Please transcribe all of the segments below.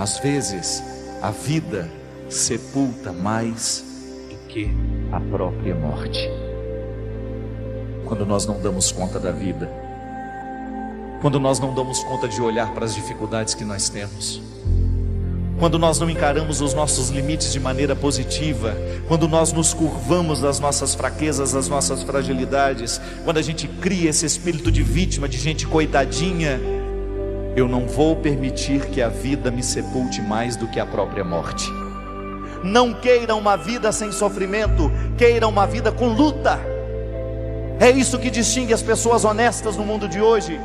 Às vezes, a vida sepulta mais do que a própria morte. Quando nós não damos conta da vida, quando nós não damos conta de olhar para as dificuldades que nós temos, quando nós não encaramos os nossos limites de maneira positiva, quando nós nos curvamos das nossas fraquezas, das nossas fragilidades, quando a gente cria esse espírito de vítima, de gente coitadinha, eu não vou permitir que a vida me sepulte mais do que a própria morte. Não queiram uma vida sem sofrimento, queiram uma vida com luta. É isso que distingue as pessoas honestas no mundo de hoje.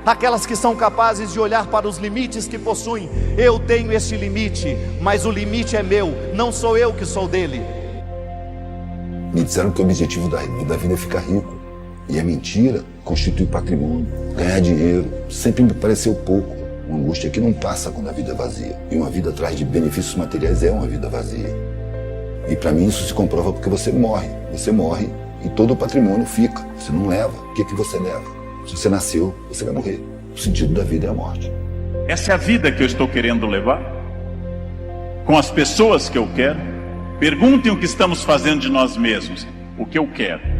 Aquelas que são capazes de olhar para os limites que possuem. Eu tenho este limite, mas o limite é meu, não sou eu que sou dele. Me disseram que o objetivo da vida é ficar rico. E a mentira constitui patrimônio. Ganhar dinheiro sempre me pareceu pouco. Uma angústia que não passa quando a vida é vazia. E uma vida atrás de benefícios materiais é uma vida vazia. E para mim isso se comprova porque você morre. Você morre e todo o patrimônio fica. Você não leva. O que você leva? Se você nasceu, você vai morrer. O sentido da vida é a morte. Essa é a vida que eu estou querendo levar? Com as pessoas que eu quero? Perguntem o que estamos fazendo de nós mesmos. O que eu quero?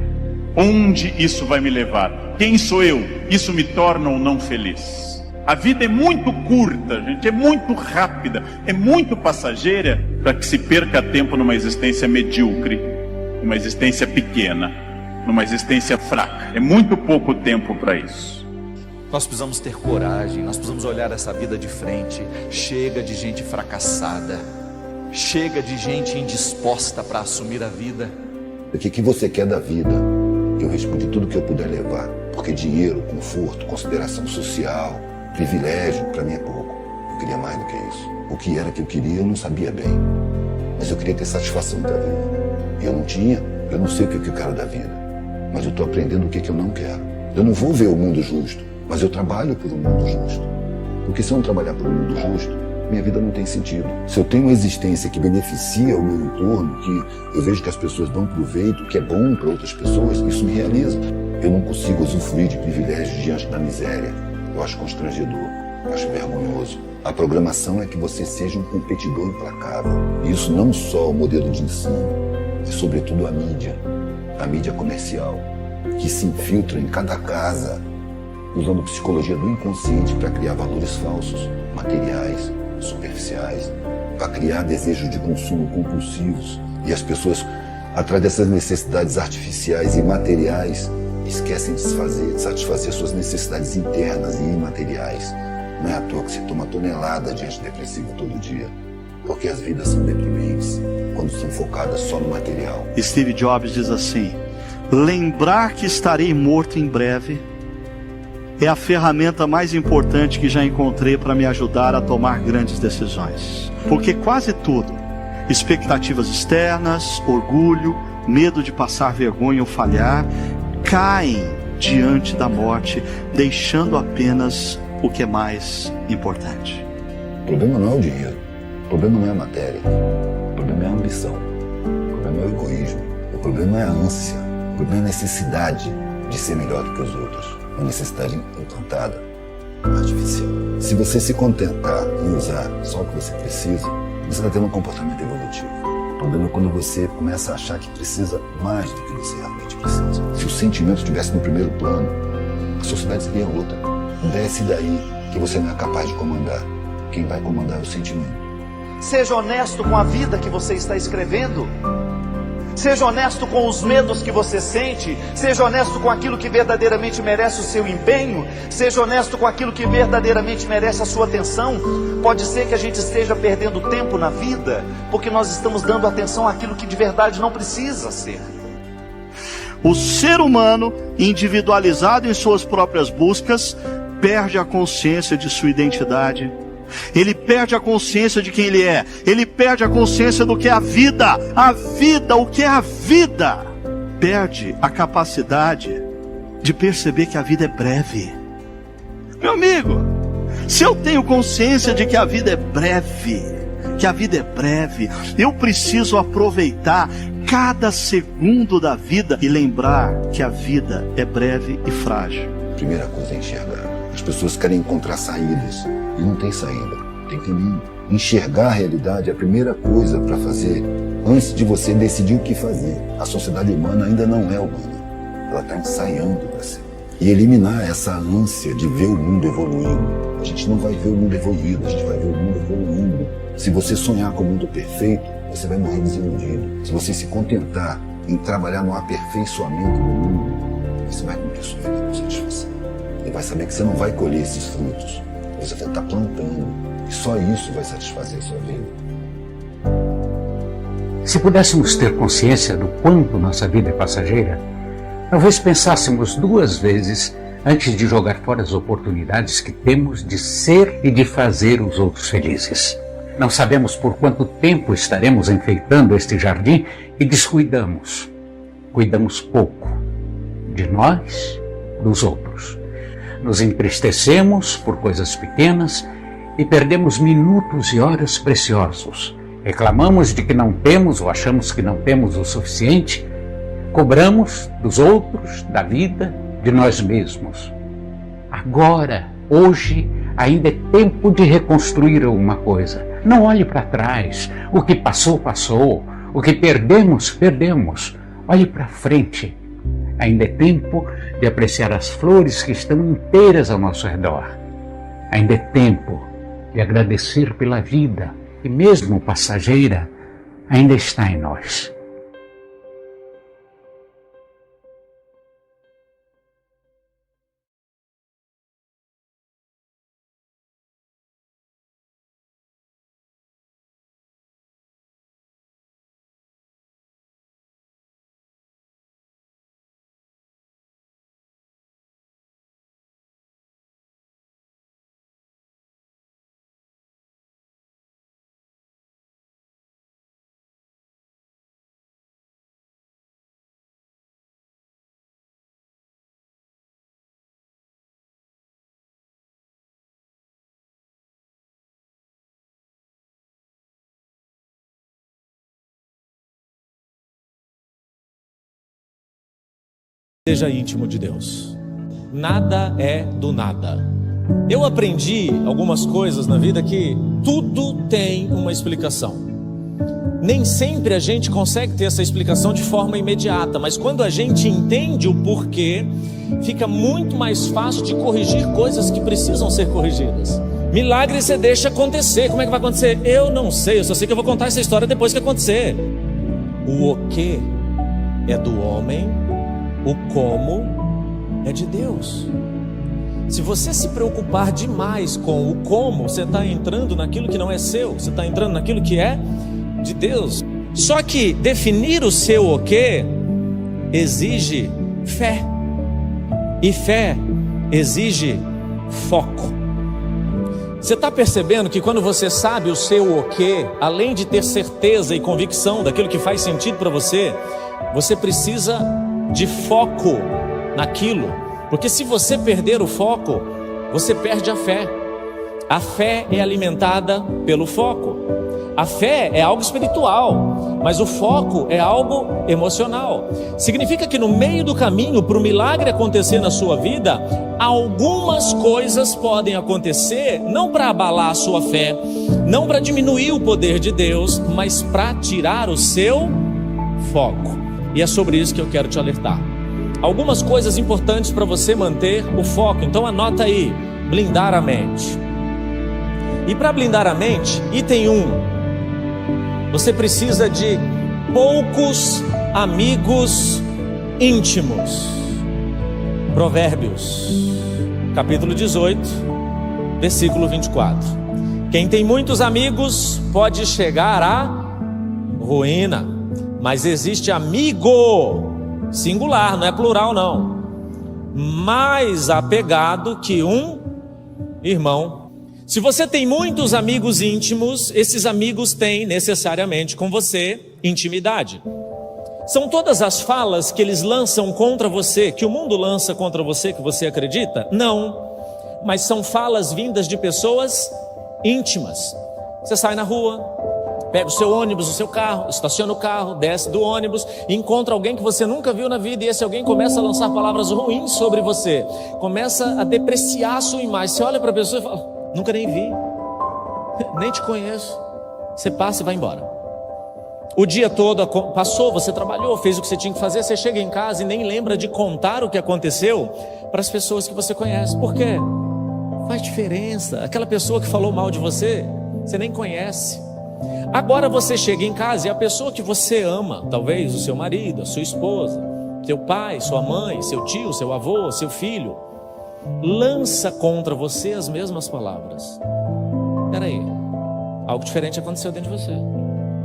Onde isso vai me levar? Quem sou eu? Isso me torna ou não feliz? A vida é muito curta, gente, é muito rápida, é muito passageira para que se perca tempo numa existência medíocre, numa existência pequena, numa existência fraca. É muito pouco tempo para isso. Nós precisamos ter coragem, nós precisamos olhar essa vida de frente. Chega de gente fracassada, chega de gente indisposta para assumir a vida. O que você quer da vida? Eu respondi tudo que eu puder levar, porque dinheiro, conforto, consideração social, privilégio, para mim é pouco. Eu queria mais do que isso. O que era que eu queria eu não sabia bem, mas eu queria ter satisfação da vida. E eu não tinha, eu não sei o que eu quero da vida, mas eu estou aprendendo o que eu não quero. Eu não vou ver o mundo justo, mas eu trabalho por um mundo justo. Porque se eu não trabalhar por um mundo justo, minha vida não tem sentido. Se eu tenho uma existência que beneficia o meu entorno, que eu vejo que as pessoas dão proveito, que é bom para outras pessoas, isso me realiza. Eu não consigo usufruir de privilégios diante da miséria. Eu acho constrangedor, eu acho vergonhoso. A programação é que você seja um competidor implacável. E isso não só o modelo de ensino, é sobretudo a mídia comercial, que se infiltra em cada casa, usando psicologia do inconsciente para criar valores falsos, materiais, superficiais, para criar desejos de consumo compulsivos. E as pessoas, atrás dessas necessidades artificiais e materiais, esquecem de satisfazer suas necessidades internas e imateriais. Não é à toa que se toma tonelada de antidepressivo todo dia, porque as vidas são deprimentes quando são focadas só no material. Steve Jobs diz assim: lembrar que estarei morto em breve é a ferramenta mais importante que já encontrei para me ajudar a tomar grandes decisões. Porque quase tudo, expectativas externas, orgulho, medo de passar vergonha ou falhar, caem diante da morte, deixando apenas o que é mais importante. O problema não é o dinheiro, o problema não é a matéria, o problema é a ambição, o problema é o egoísmo, o problema é a ânsia, o problema é a necessidade de ser melhor do que os outros. Uma necessidade implantada, artificial. Se você se contentar em usar só o que você precisa, você está tendo um comportamento evolutivo. O problema é quando você começa a achar que precisa mais do que você realmente precisa. Se o sentimento estivesse no primeiro plano, a sociedade seria outra. Desce daí que você não é capaz de comandar. Quem vai comandar é o sentimento. Seja honesto com a vida que você está escrevendo. Seja honesto com os medos que você sente. Seja honesto com aquilo que verdadeiramente merece o seu empenho. Seja honesto com aquilo que verdadeiramente merece a sua atenção. Pode ser que a gente esteja perdendo tempo na vida porque nós estamos dando atenção àquilo que de verdade não precisa ser. O ser humano, individualizado em suas próprias buscas, perde a consciência de sua identidade. Ele perde a consciência de quem ele é. Ele perde a consciência do que é a vida. A vida, o que é a vida? Perde a capacidade de perceber que a vida é breve. Meu amigo, se eu tenho consciência de que a vida é breve, eu preciso aproveitar cada segundo da vida e lembrar que a vida é breve e frágil. Primeira coisa é enxergar. As pessoas querem encontrar saídas e não tem saída. tem que enxergar a realidade. É a primeira coisa para fazer antes de você decidir o que fazer. A sociedade humana ainda não é humana. Ela está ensaiando para ser. E eliminar essa ânsia de ver o mundo evoluindo. A gente não vai ver o mundo evoluído, a gente vai ver o mundo evoluindo. Se você sonhar com o mundo perfeito, você vai morrer desiludido. Se você se contentar em trabalhar no aperfeiçoamento do mundo, você vai cumprir sua vida com satisfação. E vai saber que você não vai colher esses frutos. Você vai estar plantando. E só isso vai satisfazer a sua vida. Se pudéssemos ter consciência do quanto nossa vida é passageira, talvez pensássemos 2 vezes antes de jogar fora as oportunidades que temos de ser e de fazer os outros felizes. Não sabemos por quanto tempo estaremos enfeitando este jardim e descuidamos. Cuidamos pouco de nós, dos outros. Nos entristecemos por coisas pequenas e perdemos minutos e horas preciosos. Reclamamos de que não temos ou achamos que não temos o suficiente. Cobramos dos outros, da vida, de nós mesmos. Agora, hoje, ainda é tempo de reconstruir alguma coisa. Não olhe para trás. O que passou, passou. O que perdemos, perdemos. Olhe para frente. Ainda é tempo de apreciar as flores que estão inteiras ao nosso redor. Ainda é tempo de agradecer pela vida, que mesmo passageira, ainda está em nós. Seja íntimo de Deus. Nada é do nada. Eu aprendi algumas coisas na vida que tudo tem uma explicação. Nem sempre a gente consegue ter essa explicação de forma imediata, mas quando a gente entende o porquê, fica muito mais fácil de corrigir coisas que precisam ser corrigidas. Milagre você deixa acontecer. Como é que vai acontecer? Eu não sei, eu só sei que eu vou contar essa história depois que acontecer. O que é do homem, o como é de Deus. Se você se preocupar demais com o como, você está entrando naquilo que não é seu, você está entrando naquilo que é de Deus. Só que definir o seu o que exige fé, e fé exige foco. Você está percebendo que quando você sabe o seu o que, além de ter certeza e convicção daquilo que faz sentido para você, você precisa de foco naquilo, porque se você perder o foco, você perde a fé. A fé é alimentada pelo foco. A fé é algo espiritual, mas o foco é algo emocional. Significa que no meio do caminho, para o milagre acontecer na sua vida, algumas coisas podem acontecer, não para abalar a sua fé, não para diminuir o poder de Deus, mas para tirar o seu foco. E é sobre isso que eu quero te alertar. Algumas coisas importantes para você manter o foco. Então anota aí: blindar a mente. E para blindar a mente, item 1, você precisa de poucos amigos íntimos. Provérbios, capítulo 18, versículo 24. Quem tem muitos amigos pode chegar à ruína, mas existe amigo, singular, não é plural não, mais apegado que um irmão. Se você tem muitos amigos íntimos, esses amigos têm necessariamente com você intimidade. São todas as falas que eles lançam contra você, que o mundo lança contra você, que você acredita? Não, mas são falas vindas de pessoas íntimas. Você sai na rua, pega o seu ônibus, o seu carro, estaciona o carro, desce do ônibus e encontra alguém que você nunca viu na vida, e esse alguém começa a lançar palavras ruins sobre você, começa a depreciar a sua imagem. Você olha para a pessoa e fala: nunca nem vi. Nem te conheço. Você passa e vai embora. O dia todo passou, você trabalhou, fez o que você tinha que fazer, você chega em casa e nem lembra de contar o que aconteceu para as pessoas que você conhece. Por quê? Faz diferença. Aquela pessoa que falou mal de você, você nem conhece. Agora você chega em casa e a pessoa que você ama, talvez o seu marido, a sua esposa, seu pai, sua mãe, seu tio, seu avô, seu filho, lança contra você as mesmas palavras. Espera aí, algo diferente aconteceu dentro de você.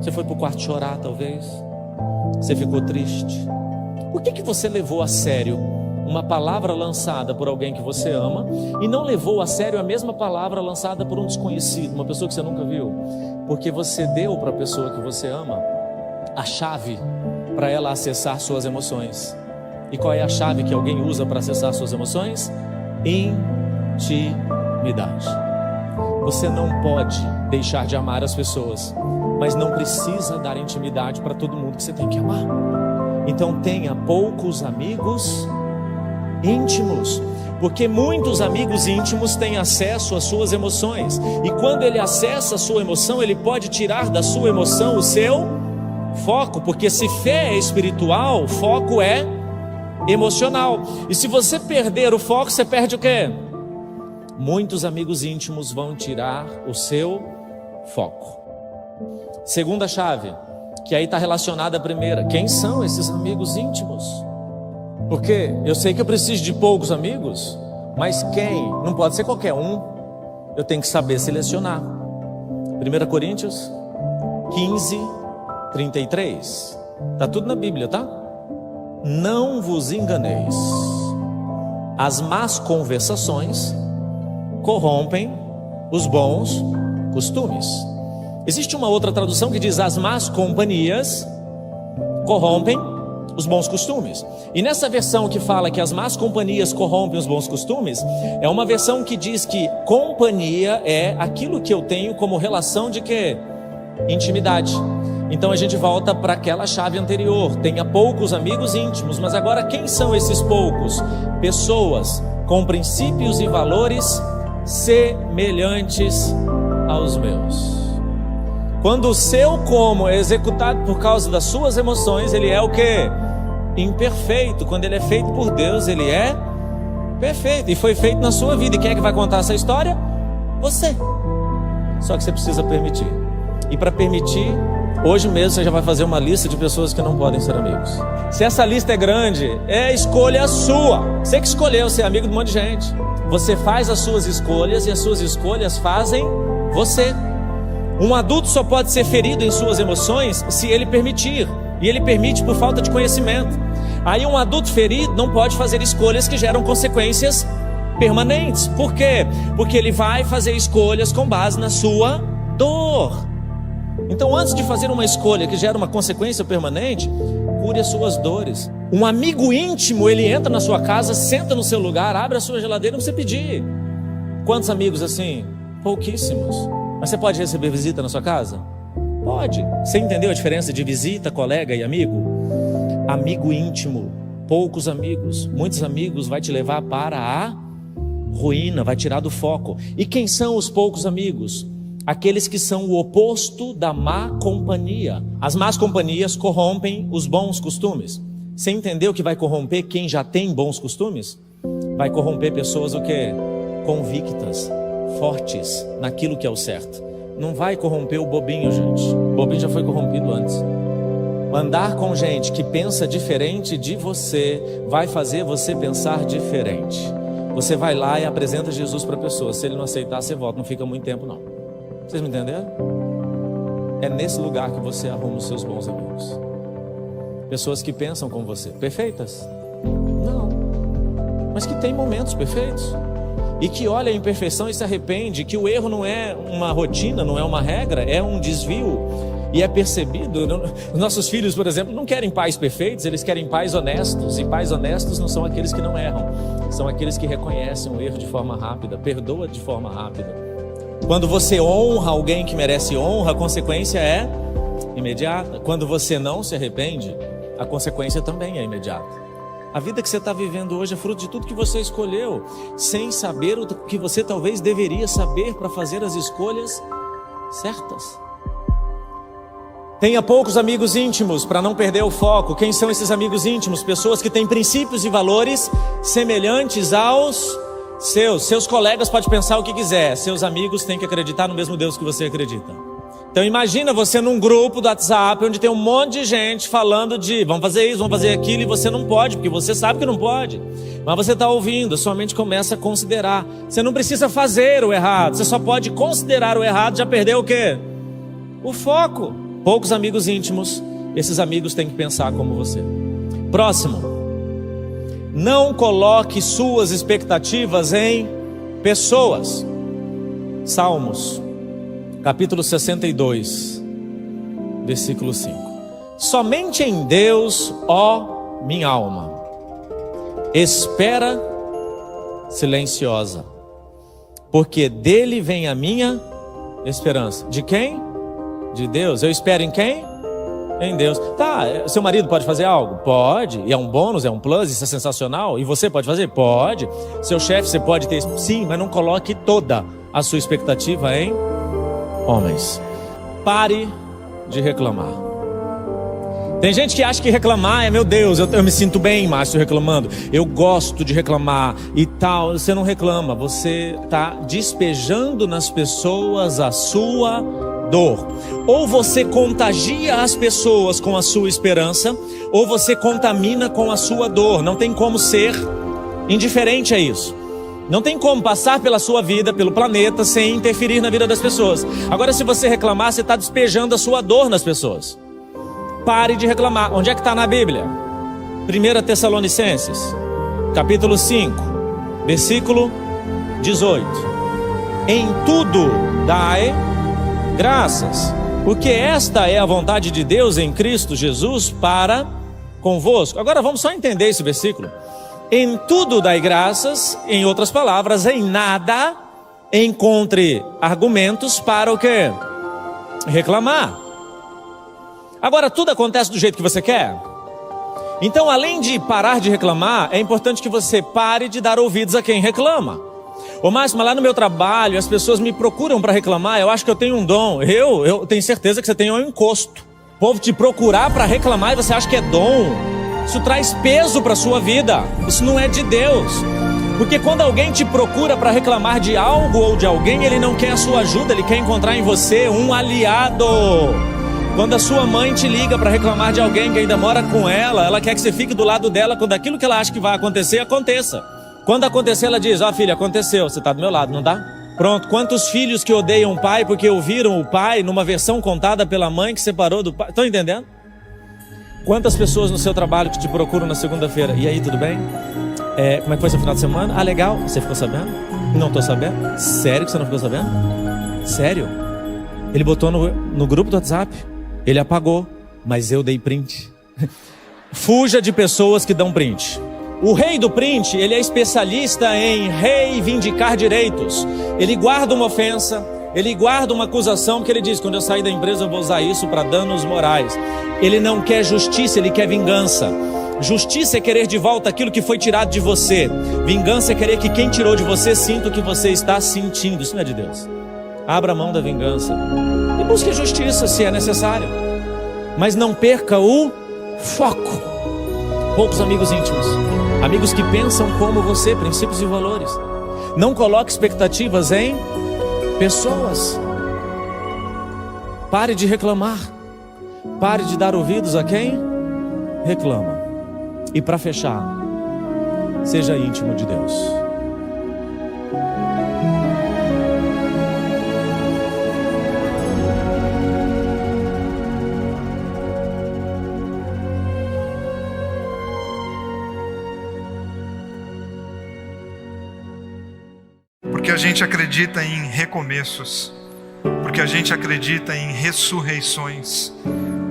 Você foi para o quarto chorar, talvez. Você ficou triste. Por que você levou a sério uma palavra lançada por alguém que você ama e não levou a sério a mesma palavra lançada por um desconhecido, uma pessoa que você nunca viu? Porque você deu para a pessoa que você ama a chave para ela acessar suas emoções. E qual é a chave que alguém usa para acessar suas emoções? Intimidade. Você não pode deixar de amar as pessoas, mas não precisa dar intimidade para todo mundo que você tem que amar. Então tenha poucos amigos íntimos, porque muitos amigos íntimos têm acesso às suas emoções, e quando ele acessa a sua emoção, ele pode tirar da sua emoção o seu foco, porque se fé é espiritual, foco é emocional, e se você perder o foco, você perde o quê? Muitos amigos íntimos vão tirar o seu foco. Segunda chave, que aí está relacionada à primeira: quem são esses amigos íntimos? Porque eu sei que eu preciso de poucos amigos, mas quem? Não pode ser qualquer um. Eu tenho que saber selecionar. 1 Coríntios 15, 33. Está tudo na Bíblia, tá? Não vos enganeis. As más conversações corrompem os bons costumes. Existe uma outra tradução que diz: as más companhias corrompem os bons costumes. E nessa versão que fala que as más companhias corrompem os bons costumes, é uma versão que diz que companhia é aquilo que eu tenho como relação de quê? Intimidade. Então a gente volta para aquela chave anterior: tenha poucos amigos íntimos. Mas agora, quem são esses poucos? Pessoas com princípios e valores semelhantes aos meus. Quando o seu como é executado por causa das suas emoções, ele é o quê? Imperfeito. Quando ele é feito por Deus, ele é perfeito, e foi feito na sua vida. E quem é que vai contar essa história? Você. Só que você precisa permitir. E para permitir, hoje mesmo você já vai fazer uma lista de pessoas que não podem ser amigos. Se essa lista é grande, é escolha sua. Você que escolheu ser amigo de um monte de gente. Você faz as suas escolhas e as suas escolhas fazem você. Um adulto só pode ser ferido em suas emoções se ele permitir. E ele permite por falta de conhecimento. Aí um adulto ferido não pode fazer escolhas que geram consequências permanentes. Por quê? Porque ele vai fazer escolhas com base na sua dor. Então, antes de fazer uma escolha que gera uma consequência permanente, cure as suas dores. Um amigo íntimo, ele entra na sua casa, senta no seu lugar, abre a sua geladeira, não precisa pedir. Quantos amigos assim? Pouquíssimos. Mas você pode receber visita na sua casa? Pode. Você entendeu a diferença de visita, colega e amigo? Amigo íntimo, poucos amigos. Muitos amigos vai te levar para a ruína, vai tirar do foco. E quem são os poucos amigos? Aqueles que são o oposto da má companhia. As más companhias corrompem os bons costumes. Você entendeu que vai corromper quem já tem bons costumes? Vai corromper pessoas o quê? Convictas, fortes naquilo que é o certo. Não vai corromper o bobinho, gente. O bobinho já foi corrompido antes. Andar com gente que pensa diferente de você vai fazer você pensar diferente. Você vai lá e apresenta Jesus para a pessoa. Se ele não aceitar, você volta. Não fica muito tempo, não. Vocês me entenderam? É nesse lugar que você arruma os seus bons amigos. Pessoas que pensam como você. Perfeitas? Não. Mas que tem momentos perfeitos. E que olha a imperfeição e se arrepende. Que o erro não é uma rotina, não é uma regra, é um desvio. E é percebido. Nossos filhos, por exemplo, não querem pais perfeitos, eles querem pais honestos. E pais honestos não são aqueles que não erram. São aqueles que reconhecem o erro de forma rápida, perdoa de forma rápida. Quando você honra alguém que merece honra, a consequência é imediata. Quando você não se arrepende, a consequência também é imediata. A vida que você está vivendo hoje é fruto de tudo que você escolheu, sem saber o que você talvez deveria saber para fazer as escolhas certas. Tenha poucos amigos íntimos para não perder o foco. Quem são esses amigos íntimos? Pessoas que têm princípios e valores semelhantes aos seus. Seus colegas podem pensar o que quiser. Seus amigos têm que acreditar no mesmo Deus que você acredita. Então imagina você num grupo do WhatsApp onde tem um monte de gente falando de vamos fazer isso, vamos fazer aquilo, e você não pode, porque você sabe que não pode. Mas você está ouvindo, sua mente começa a considerar. Você não precisa fazer o errado, você só pode considerar o errado, já perdeu o quê? O foco. Poucos amigos íntimos, esses amigos têm que pensar como você. Próximo. Não coloque suas expectativas em pessoas. Salmos, capítulo 62, versículo 5. Somente em Deus, ó minha alma, espera silenciosa, porque dele vem a minha esperança. De quem? De Deus. Eu espero em quem? Em Deus. Tá, seu marido pode fazer algo? Pode. E é um bônus, é um plus, isso é sensacional. E você pode fazer? Pode. Seu chefe, você pode ter? Sim, mas não coloque toda a sua expectativa em homens. Pare de reclamar. Tem gente que acha que reclamar é, meu Deus, eu me sinto bem, Márcio, reclamando. Eu gosto de reclamar e tal. Você não reclama, você está despejando nas pessoas a sua dor. Ou você contagia as pessoas com a sua esperança, ou você contamina com a sua dor. Não tem como ser indiferente a isso. Não tem como passar pela sua vida, pelo planeta, sem interferir na vida das pessoas. Agora, se você reclamar, você está despejando a sua dor nas pessoas. Pare de reclamar. Onde é que está na Bíblia? 1 Tessalonicenses, capítulo 5, versículo 18. Em tudo dai graças, porque esta é a vontade de Deus em Cristo Jesus para convosco. Agora vamos só entender esse versículo. Em tudo dai graças, em outras palavras, em nada encontre argumentos para o quê? Reclamar. Agora tudo acontece do jeito que você quer? Então, além de parar de reclamar, é importante que você pare de dar ouvidos a quem reclama. Ô Márcio, mas lá no meu trabalho as pessoas me procuram para reclamar, eu acho que eu tenho um dom. Eu tenho certeza que você tem um encosto. O povo te procurar para reclamar e você acha que é dom. Isso traz peso para a sua vida. Isso não é de Deus. Porque quando alguém te procura para reclamar de algo ou de alguém, ele não quer a sua ajuda, ele quer encontrar em você um aliado. Quando a sua mãe te liga para reclamar de alguém que ainda mora com ela quer que você fique do lado dela quando aquilo que ela acha que vai acontecer, aconteça. Quando acontecer, ela diz, ó filha, aconteceu, você está do meu lado, não dá? Pronto, quantos filhos que odeiam o pai porque ouviram o pai numa versão contada pela mãe que separou do pai, estão entendendo? Quantas pessoas no seu trabalho que te procuram na segunda-feira, e aí, tudo bem? Como é que foi seu final de semana? Ah, legal, você ficou sabendo? Não estou sabendo? Sério que você não ficou sabendo? Sério? Ele botou no grupo do WhatsApp, ele apagou, mas eu dei print. Fuja de pessoas que dão print. O rei do print, ele é especialista em reivindicar direitos. Ele guarda uma ofensa, ele guarda uma acusação, porque ele diz, quando eu sair da empresa eu vou usar isso para danos morais. Ele não quer justiça, ele quer vingança. Justiça é querer de volta aquilo que foi tirado de você. Vingança é querer que quem tirou de você sinta o que você está sentindo. Isso não é de Deus. Abra mão da vingança e busque justiça se é necessário, mas não perca o foco. Poucos amigos íntimos, amigos que pensam como você, princípios e valores. Não coloque expectativas em pessoas. Pare de reclamar. Pare de dar ouvidos a quem reclama. E para fechar, seja íntimo de Deus. Porque a gente acredita em recomeços, porque a gente acredita em ressurreições,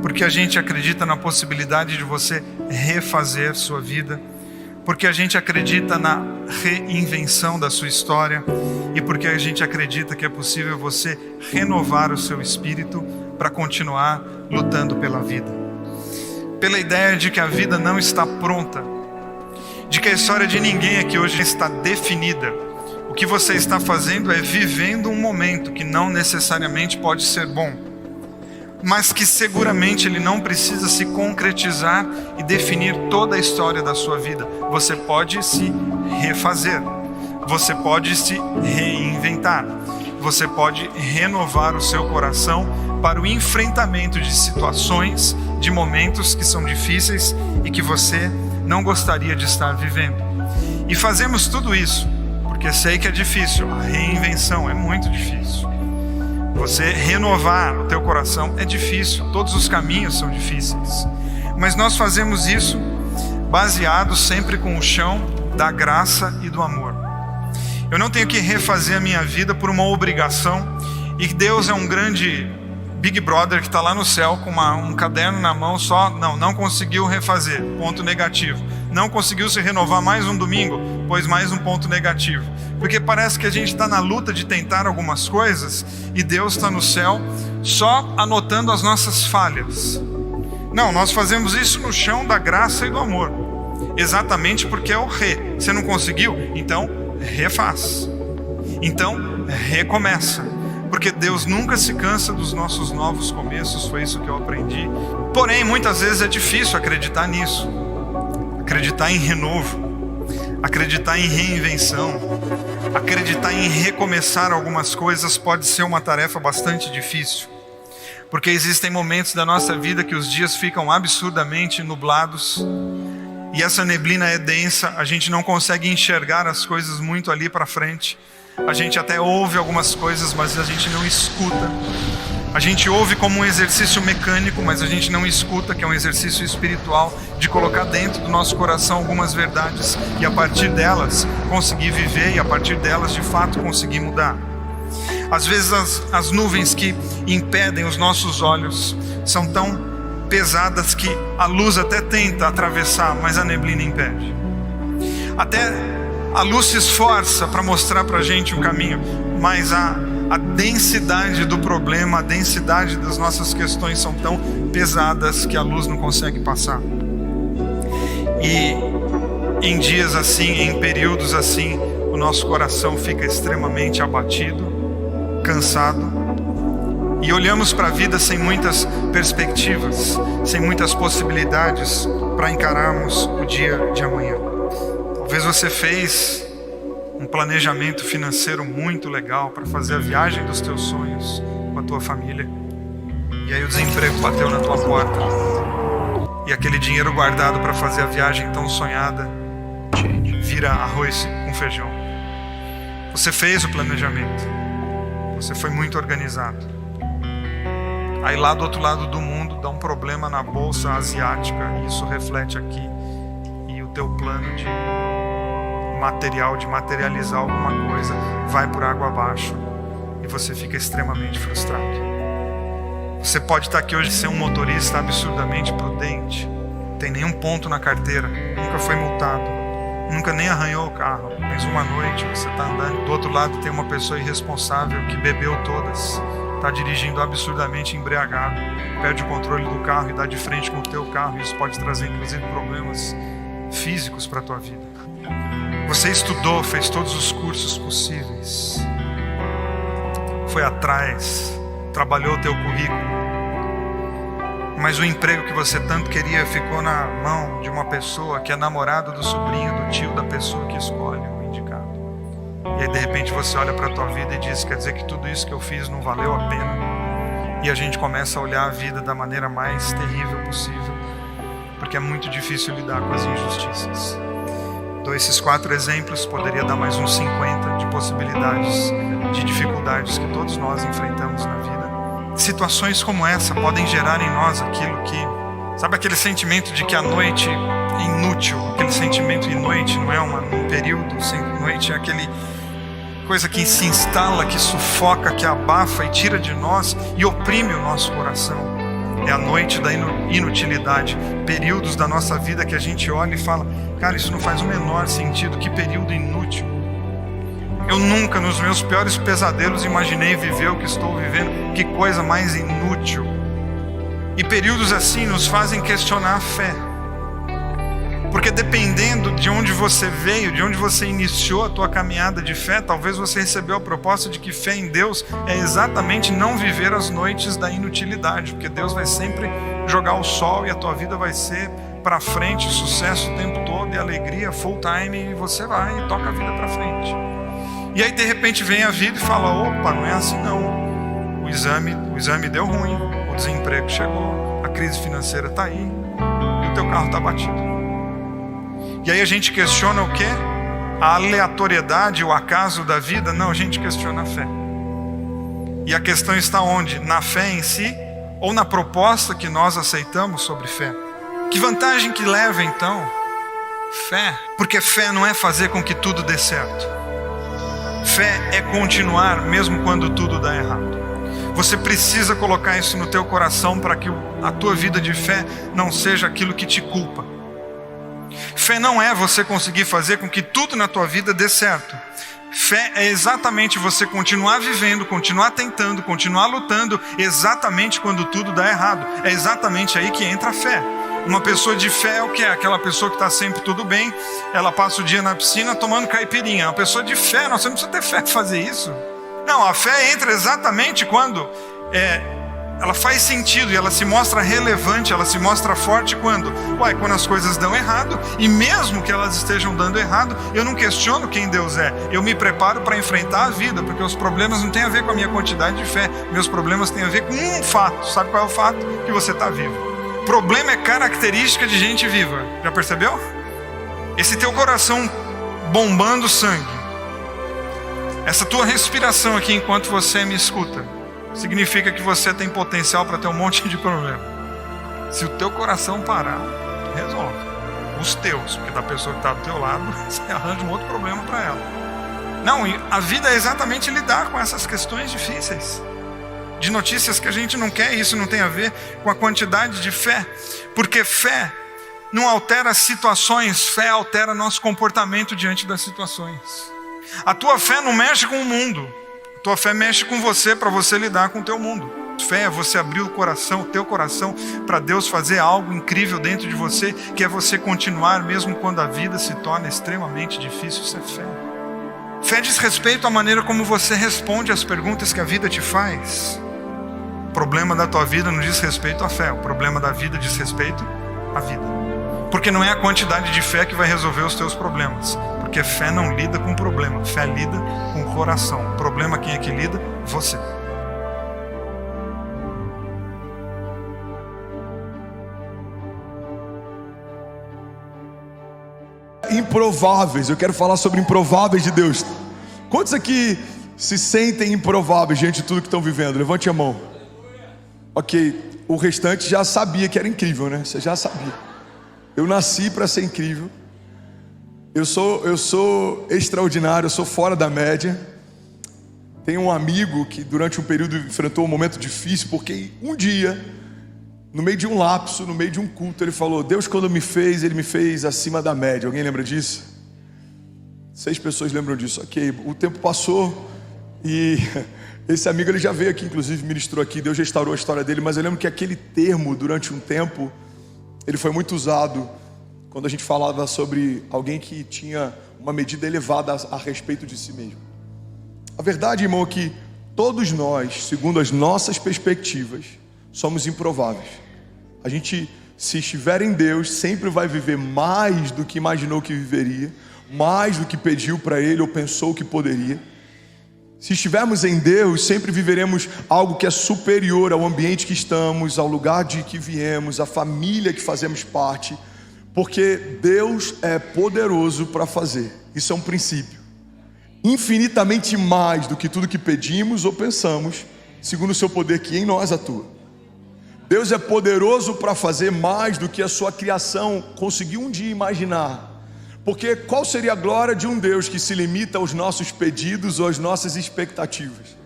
porque a gente acredita na possibilidade de você refazer sua vida, porque a gente acredita na reinvenção da sua história e porque a gente acredita que é possível você renovar o seu espírito para continuar lutando pela vida. Pela ideia de que a vida não está pronta, de que a história de ninguém aqui hoje está definida. O que você está fazendo é vivendo um momento que não necessariamente pode ser bom, mas que seguramente ele não precisa se concretizar e definir toda a história da sua vida. Você pode se refazer, você pode se reinventar, você pode renovar o seu coração para o enfrentamento de situações, de momentos que são difíceis e que você não gostaria de estar vivendo. E fazemos tudo isso porque sei que é difícil. A reinvenção é muito difícil. Você renovar o teu coração é difícil. Todos os caminhos são difíceis. Mas nós fazemos isso baseado sempre com o chão da graça e do amor. Eu não tenho que refazer a minha vida por uma obrigação. E Deus é um grande Big Brother que está lá no céu com um caderno na mão só. Não conseguiu refazer. Ponto negativo. Não conseguiu se renovar mais um domingo, pois mais um ponto negativo. Porque parece que a gente está na luta de tentar algumas coisas e Deus está no céu só anotando as nossas falhas. Não, nós fazemos isso no chão da graça e do amor. Exatamente porque é o Você não conseguiu? Então refaz. Então recomeça. Porque Deus nunca se cansa dos nossos novos começos, foi isso que eu aprendi. Porém, muitas vezes é difícil acreditar nisso. Acreditar em renovo, acreditar em reinvenção, acreditar em recomeçar algumas coisas pode ser uma tarefa bastante difícil. Porque existem momentos da nossa vida que os dias ficam absurdamente nublados e essa neblina é densa, a gente não consegue enxergar as coisas muito ali para frente. A gente até ouve algumas coisas, mas a gente não escuta. A gente ouve como um exercício mecânico, mas a gente não escuta, que é um exercício espiritual, de colocar dentro do nosso coração algumas verdades e a partir delas conseguir viver e a partir delas de fato conseguir mudar. Às vezes as nuvens que impedem os nossos olhos são tão pesadas que a luz até tenta atravessar, mas a neblina impede. Até a luz se esforça para mostrar para a gente um caminho, mas a densidade do problema, a densidade das nossas questões são tão pesadas que a luz não consegue passar. E em dias assim, em períodos assim, o nosso coração fica extremamente abatido, cansado, e olhamos para a vida sem muitas perspectivas, sem muitas possibilidades para encararmos o dia de amanhã. Talvez você fez um planejamento financeiro muito legal para fazer a viagem dos teus sonhos com a tua família. E aí o desemprego bateu na tua porta. E aquele dinheiro guardado para fazer a viagem tão sonhada vira arroz com feijão. Você fez o planejamento. Você foi muito organizado. Aí lá do outro lado do mundo dá um problema na bolsa asiática e isso reflete aqui. E o teu plano de materializar alguma coisa vai por água abaixo e você fica extremamente frustrado. Você pode estar aqui hoje e ser um motorista absurdamente prudente, não tem nenhum ponto na carteira, nunca foi multado, nunca nem arranhou o carro, mas uma noite você está andando, do outro lado tem uma pessoa irresponsável que bebeu todas, está dirigindo absurdamente embriagado, perde o controle do carro e dá de frente com o teu carro, e isso pode trazer inclusive problemas físicos para a tua vida. Você estudou, fez todos os cursos possíveis, foi atrás, trabalhou o teu currículo, mas o emprego que você tanto queria ficou na mão de uma pessoa que é namorada do sobrinho, do tio da pessoa que escolhe o indicado. E aí de repente você olha para a tua vida e diz, quer dizer que tudo isso que eu fiz não valeu a pena. E a gente começa a olhar a vida da maneira mais terrível possível, porque é muito difícil lidar com as injustiças. Dou esses 4 exemplos, poderia dar mais uns 50 de possibilidades, de dificuldades que todos nós enfrentamos na vida. Situações como essa podem gerar em nós aquilo que... Sabe aquele sentimento de que a noite é inútil? Aquele sentimento de noite não é um período, noite é aquele coisa que se instala, que sufoca, que abafa e tira de nós e oprime o nosso coração. É a noite da inutilidade, períodos da nossa vida que a gente olha e fala, cara, isso não faz o menor sentido, que período inútil. Eu nunca, nos meus piores pesadelos, imaginei viver o que estou vivendo, que coisa mais inútil. E períodos assim nos fazem questionar a fé. Porque dependendo de onde você veio, de onde você iniciou a tua caminhada de fé, talvez você recebeu a proposta de que fé em Deus é exatamente não viver as noites da inutilidade, porque Deus vai sempre jogar o sol e a tua vida vai ser para frente, sucesso o tempo todo e alegria full time, e você vai e toca a vida para frente. E aí de repente vem a vida e fala: opa, não é assim não. O exame deu ruim, o desemprego chegou, a crise financeira está aí e o teu carro está batido. E aí a gente questiona o quê? A aleatoriedade, o acaso da vida? Não, a gente questiona a fé. E a questão está onde? Na fé em si ou na proposta que nós aceitamos sobre fé? Que vantagem que leva então? Fé. Porque fé não é fazer com que tudo dê certo. Fé é continuar mesmo quando tudo dá errado. Você precisa colocar isso no teu coração para que a tua vida de fé não seja aquilo que te culpa. Fé não é você conseguir fazer com que tudo na tua vida dê certo. Fé é exatamente você continuar vivendo, continuar tentando, continuar lutando, exatamente quando tudo dá errado. É exatamente aí que entra a fé. Uma pessoa de fé é o que é? Aquela pessoa que está sempre tudo bem, ela passa o dia na piscina tomando caipirinha. Uma pessoa de fé, você não precisa ter fé para fazer isso. Não, a fé entra exatamente quando ela faz sentido e ela se mostra relevante, ela se mostra forte quando as coisas dão errado, e mesmo que elas estejam dando errado, eu não questiono quem Deus é, eu me preparo para enfrentar a vida, porque os problemas não têm a ver com a minha quantidade de fé, meus problemas têm a ver com um fato. Sabe qual é o fato? Que você está vivo. Problema é característica de gente viva, já percebeu? Esse teu coração bombando sangue, essa tua respiração aqui enquanto você me escuta, significa que você tem potencial para ter um monte de problema. Se o teu coração parar, resolve. Os teus, porque da pessoa que está do teu lado, você arranja um outro problema para ela. Não, a vida é exatamente lidar com essas questões difíceis, de notícias que a gente não quer. Isso não tem a ver com a quantidade de fé, porque fé não altera situações, fé altera nosso comportamento diante das situações. A tua fé não mexe com o mundo, a tua fé mexe com você, para você lidar com o teu mundo. Fé é você abrir o coração, o teu coração, para Deus fazer algo incrível dentro de você, que é você continuar mesmo quando a vida se torna extremamente difícil. Isso é fé. Fé diz respeito à maneira como você responde às perguntas que a vida te faz. O problema da tua vida não diz respeito à fé, o problema da vida diz respeito à vida. Porque não é a quantidade de fé que vai resolver os teus problemas, porque fé não lida com problema, fé lida com o coração. O problema quem é que lida? Você. Improváveis, eu quero falar sobre improváveis de Deus. Quantos aqui se sentem improváveis diante de tudo que estão vivendo? Levante a mão. Ok, o restante já sabia que era incrível, né? Você já sabia. Eu nasci para ser incrível. Eu sou extraordinário, eu sou fora da média. Tenho um amigo que durante um período enfrentou um momento difícil, porque um dia, no meio de um lapso, no meio de um culto, ele falou: Deus, quando me fez, Ele me fez acima da média. Alguém lembra disso? 6 pessoas lembram disso. Ok, o tempo passou e esse amigo ele já veio aqui, inclusive ministrou aqui, Deus restaurou a história dele. Mas eu lembro que aquele termo, durante um tempo, ele foi muito usado quando a gente falava sobre alguém que tinha uma medida elevada a respeito de si mesmo. A verdade, irmão, é que todos nós, segundo as nossas perspectivas, somos improváveis. A gente, se estiver em Deus, sempre vai viver mais do que imaginou que viveria, mais do que pediu para Ele ou pensou que poderia. Se estivermos em Deus, sempre viveremos algo que é superior ao ambiente que estamos, ao lugar de que viemos, à família que fazemos parte, porque Deus é poderoso para fazer. Isso é um princípio. Infinitamente mais do que tudo que pedimos ou pensamos, segundo o seu poder que em nós atua. Deus é poderoso para fazer mais do que a sua criação conseguiu um dia imaginar. Porque qual seria a glória de um Deus que se limita aos nossos pedidos ou às nossas expectativas?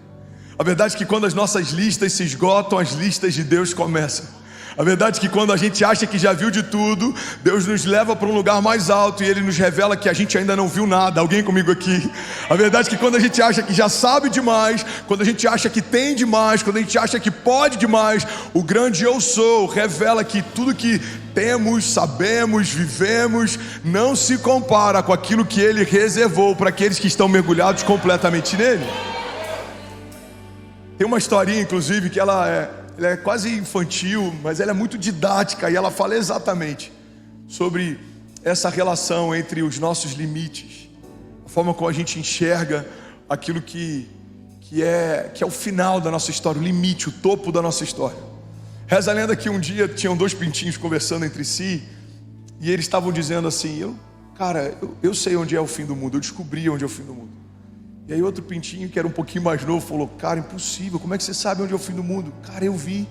A verdade é que quando as nossas listas se esgotam, as listas de Deus começam. A verdade é que quando a gente acha que já viu de tudo, Deus nos leva para um lugar mais alto e Ele nos revela que a gente ainda não viu nada. Alguém comigo aqui? A verdade é que quando a gente acha que já sabe demais, quando a gente acha que tem demais, quando a gente acha que pode demais, o grande Eu Sou revela que tudo que temos, sabemos, vivemos, não se compara com aquilo que Ele reservou para aqueles que estão mergulhados completamente nele. Tem uma historinha, inclusive, que ela é quase infantil, mas ela é muito didática e ela fala exatamente sobre essa relação entre os nossos limites, a forma como a gente enxerga aquilo que é o final da nossa história, o limite, o topo da nossa história. Reza a lenda que um dia tinham dois pintinhos conversando entre si e eles estavam dizendo assim: eu sei onde é o fim do mundo, eu descobri onde é o fim do mundo. E aí outro pintinho, que era um pouquinho mais novo, falou: cara, impossível, como é que você sabe onde é o fim do mundo? Cara, eu vi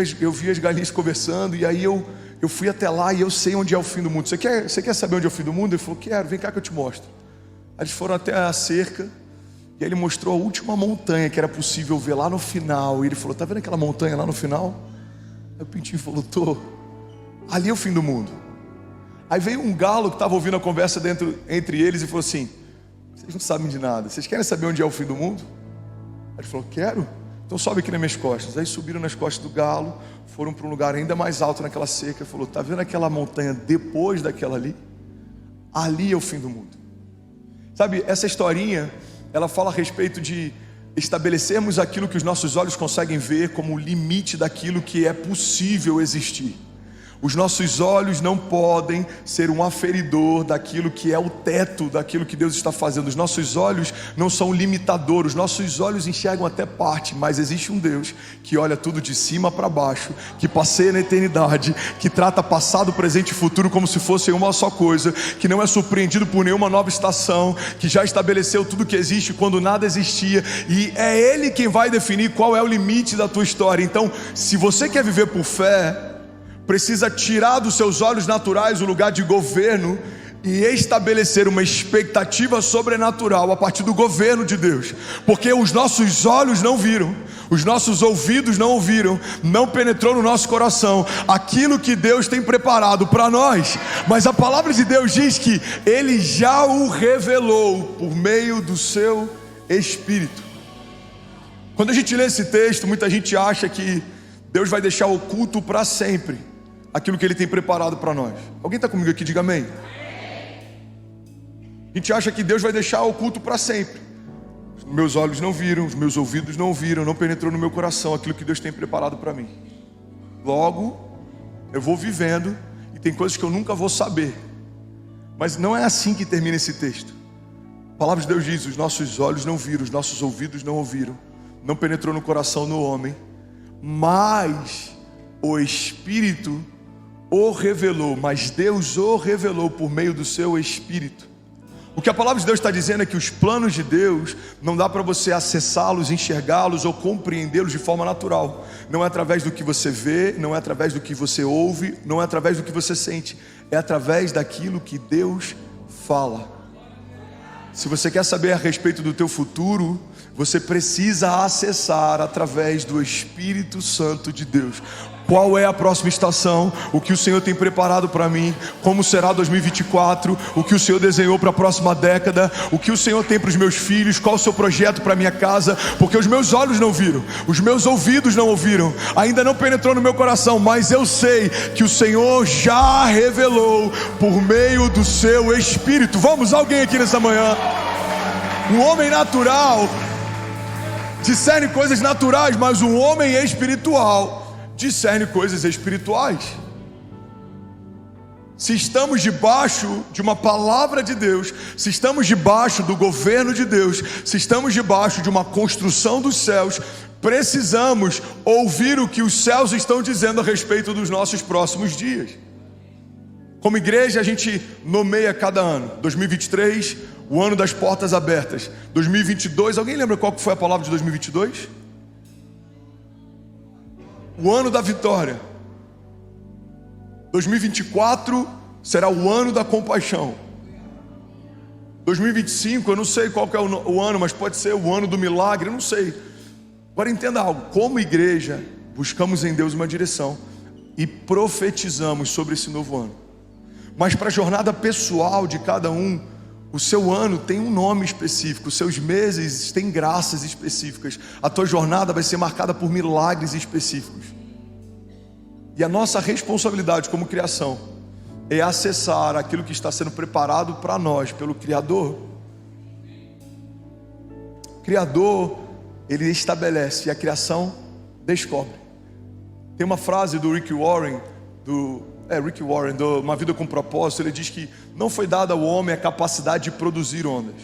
as galinhas conversando, e aí eu fui até lá e eu sei onde é o fim do mundo. Você quer saber onde é o fim do mundo? Ele falou: quero, vem cá que eu te mostro. Aí eles foram até a cerca, e aí ele mostrou a última montanha que era possível ver lá no final. E ele falou: tá vendo aquela montanha lá no final? Aí o pintinho falou: tô. Ali é o fim do mundo. Aí veio um galo que estava ouvindo a conversa entre eles e falou assim: vocês não sabem de nada, vocês querem saber onde é o fim do mundo? Aí ele falou: quero, então sobe aqui nas minhas costas. Aí subiram nas costas do galo, foram para um lugar ainda mais alto naquela cerca. Ele falou: tá vendo aquela montanha depois daquela ali? Ali é o fim do mundo. Sabe, essa historinha, ela fala a respeito de estabelecermos aquilo que os nossos olhos conseguem ver como o limite daquilo que é possível existir. Os nossos olhos não podem ser um aferidor daquilo que é o teto, daquilo que Deus está fazendo. Os nossos olhos não são limitadores, os nossos olhos enxergam até parte, mas existe um Deus que olha tudo de cima para baixo, que passeia na eternidade, que trata passado, presente e futuro como se fossem uma só coisa, que não é surpreendido por nenhuma nova estação, que já estabeleceu tudo que existe quando nada existia, e é Ele quem vai definir qual é o limite da tua história. Então, se você quer viver por fé, precisa tirar dos seus olhos naturais o lugar de governo e estabelecer uma expectativa sobrenatural a partir do governo de Deus, porque os nossos olhos não viram, os nossos ouvidos não ouviram, não penetrou no nosso coração aquilo que Deus tem preparado para nós, mas a palavra de Deus diz que Ele já o revelou por meio do seu Espírito. Quando a gente lê esse texto, muita gente acha que Deus vai deixar oculto para sempre aquilo que Ele tem preparado para nós. Alguém está comigo aqui? Diga amém. A gente acha que Deus vai deixar oculto para sempre. Os meus olhos não viram, os meus ouvidos não viram, não penetrou no meu coração aquilo que Deus tem preparado para mim. Logo, eu vou vivendo e tem coisas que eu nunca vou saber. Mas não é assim que termina esse texto. A palavra de Deus diz: os nossos olhos não viram, os nossos ouvidos não ouviram, não penetrou no coração do homem, mas o Espírito o revelou, mas Deus o revelou por meio do seu Espírito. O que a palavra de Deus está dizendo é que os planos de Deus não dá para você acessá-los, enxergá-los ou compreendê-los de forma natural. Não é através do que você vê, não é através do que você ouve, não é através do que você sente, é através daquilo que Deus fala. Se você quer saber a respeito do teu futuro, você precisa acessar através do Espírito Santo de Deus. Qual é a próxima estação? O que o Senhor tem preparado para mim? Como será 2024? O que o Senhor desenhou para a próxima década? O que o Senhor tem para os meus filhos? Qual o seu projeto para a minha casa? Porque os meus olhos não viram, os meus ouvidos não ouviram, ainda não penetrou no meu coração, mas eu sei que o Senhor já revelou por meio do seu Espírito. Vamos, alguém aqui nessa manhã? O homem natural discerne coisas naturais, mas o homem espiritual discerne coisas espirituais. Se estamos debaixo de uma palavra de Deus, se estamos debaixo do governo de Deus, se estamos debaixo de uma construção dos céus, precisamos ouvir o que os céus estão dizendo a respeito dos nossos próximos dias. Como igreja, a gente nomeia cada ano. 2023, o ano das portas abertas. 2022, alguém lembra qual que foi a palavra de 2022? O ano da vitória. 2024 será o ano da compaixão. 2025, eu não sei qual que é o ano, mas pode ser o ano do milagre, eu não sei. Agora entenda algo, como igreja, buscamos em Deus uma direção. e profetizamos sobre esse novo ano. Mas para a jornada pessoal de cada um, o seu ano tem um nome específico, os seus meses têm graças específicas, a tua jornada vai ser marcada por milagres específicos. E a nossa responsabilidade como criação é acessar aquilo que está sendo preparado para nós pelo Criador. O Criador, ele estabelece e a criação descobre. Tem uma frase do Rick Warren, do Uma Vida com Propósito. Ele diz que não foi dada ao homem a capacidade de produzir ondas,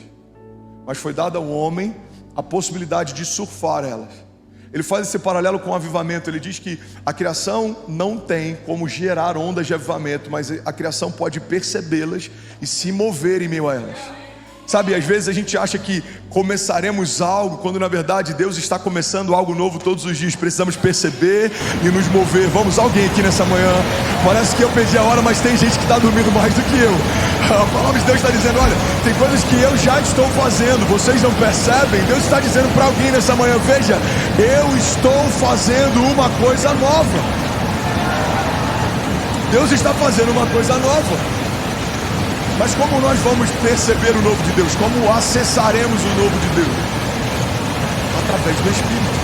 mas foi dada ao homem a possibilidade de surfar elas. Ele faz esse paralelo com o avivamento. Ele diz que a criação não tem como gerar ondas de avivamento, mas a criação pode percebê-las e se mover em meio a elas. Sabe, às vezes a gente acha que começaremos algo, quando na verdade Deus está começando algo novo todos os dias. Precisamos perceber e nos mover. Vamos, alguém aqui nessa manhã? Parece que eu perdi a hora, mas tem gente que está dormindo mais do que eu. A palavra de Deus está dizendo, olha, tem coisas que eu já estou fazendo, vocês não percebem? Deus está dizendo para alguém nessa manhã, veja, eu estou fazendo uma coisa nova. Deus está fazendo uma coisa nova. Mas como nós vamos perceber o novo de Deus? Como acessaremos o novo de Deus? Através do Espírito.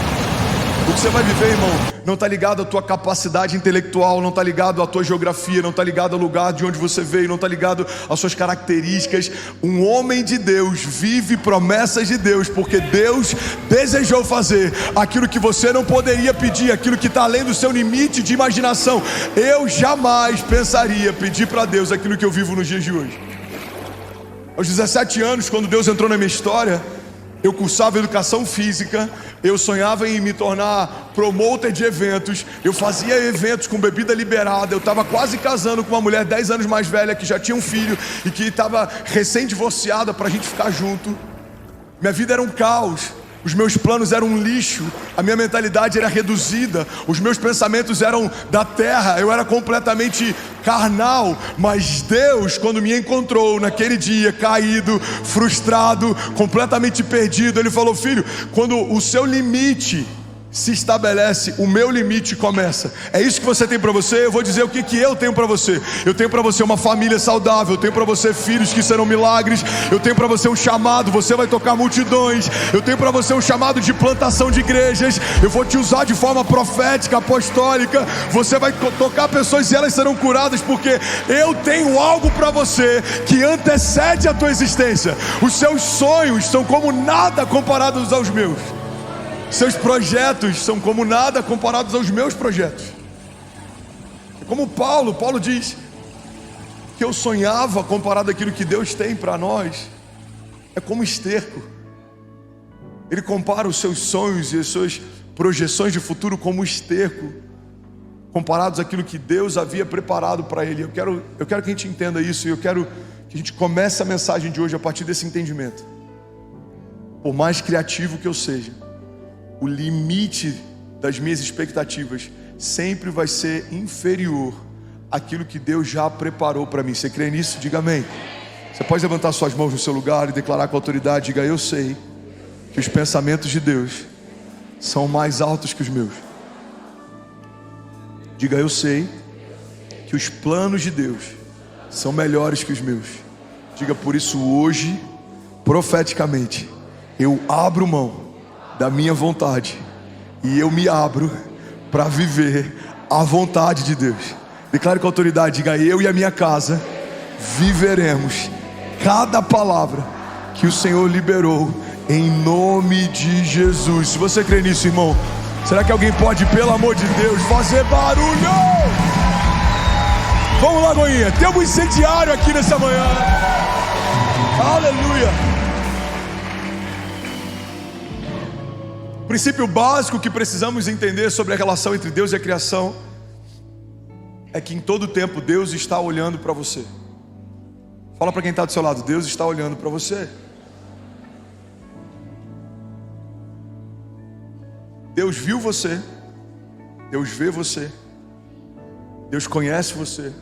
O que você vai viver, irmão, não está ligado à tua capacidade intelectual, não está ligado à tua geografia, não está ligado ao lugar de onde você veio, não está ligado às suas características. Um homem de Deus vive promessas de Deus, porque Deus desejou fazer aquilo que você não poderia pedir, aquilo que está além do seu limite de imaginação. Eu jamais pensaria pedir para Deus aquilo que eu vivo nos dias de hoje. Aos 17 anos, quando Deus entrou na minha história, eu cursava educação física, eu sonhava em me tornar promoter de eventos, eu fazia eventos com bebida liberada, eu estava quase casando com uma mulher 10 anos mais velha que já tinha um filho e que estava recém-divorciada para a gente ficar junto. Minha vida era um caos, os meus planos eram um lixo, a minha mentalidade era reduzida, os meus pensamentos eram da terra, eu era completamente carnal. Mas Deus, quando me encontrou naquele dia, caído, frustrado, completamente perdido, Ele falou, filho, quando o seu limite se estabelece, o meu limite começa. É isso que você tem para você? Eu vou dizer o que eu tenho para você. Eu tenho para você uma família saudável, eu tenho para você filhos que serão milagres, eu tenho para você um chamado, você vai tocar multidões, eu tenho para você um chamado de plantação de igrejas, eu vou te usar de forma profética, apostólica, você vai tocar pessoas e elas serão curadas, porque eu tenho algo para você que antecede a tua existência. Os seus sonhos são como nada comparados aos meus. Seus projetos são como nada comparados aos meus projetos. Como Paulo diz que eu sonhava comparado àquilo que Deus tem para nós, é como esterco. Ele compara os seus sonhos e as suas projeções de futuro como esterco, comparados àquilo que Deus havia preparado para ele. Eu quero que a gente entenda isso, e eu quero que a gente comece a mensagem de hoje a partir desse entendimento. Por mais criativo que eu seja, o limite das minhas expectativas sempre vai ser inferior àquilo que Deus já preparou para mim. Você crê nisso? Diga amém. Você pode levantar suas mãos no seu lugar e declarar com autoridade. Diga, eu sei que os pensamentos de Deus são mais altos que os meus. Diga, eu sei que os planos de Deus são melhores que os meus. Diga, por isso hoje, profeticamente, eu abro mão da minha vontade e eu me abro para viver a vontade de Deus. Declare com autoridade, diga, eu e a minha casa viveremos cada palavra que o Senhor liberou em nome de Jesus. Se você crê nisso, irmão, será que alguém pode, pelo amor de Deus, fazer barulho? Vamos lá, Goinha, temos um incendiário aqui nessa manhã. Aleluia. O princípio básico que precisamos entender sobre a relação entre Deus e a criação é que em todo tempo Deus está olhando para você. Fala para quem está do seu lado, Deus está olhando para você. Deus viu você, Deus vê você, Deus conhece você.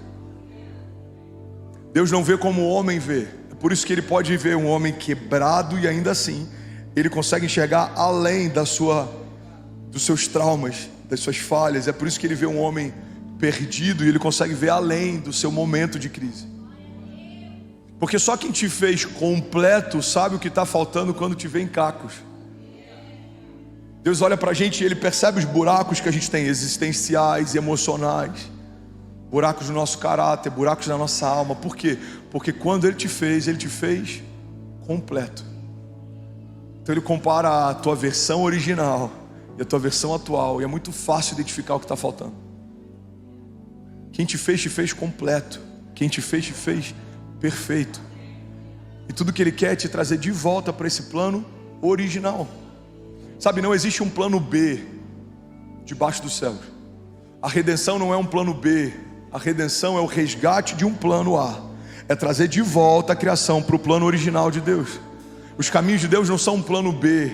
Deus não vê como o homem vê. É por isso que Ele pode ver um homem quebrado e ainda assim Ele consegue enxergar além dos seus traumas, das suas falhas. É por isso que Ele vê um homem perdido e Ele consegue ver além do seu momento de crise. Porque só quem te fez completo sabe o que está faltando quando te vê em cacos. Deus olha para a gente e Ele percebe os buracos que a gente tem, existenciais e emocionais. Buracos no nosso caráter, buracos na nossa alma. Por quê? Porque quando Ele te fez completo. Então Ele compara a tua versão original e a tua versão atual, e é muito fácil identificar o que está faltando. Quem te fez completo. Quem te fez perfeito. E tudo que Ele quer é te trazer de volta para esse plano original. Sabe, não existe um plano B debaixo dos céus. A redenção não é um plano B. A redenção é o resgate de um plano A. É trazer de volta a criação para o plano original de Deus. Os caminhos de Deus não são um plano B.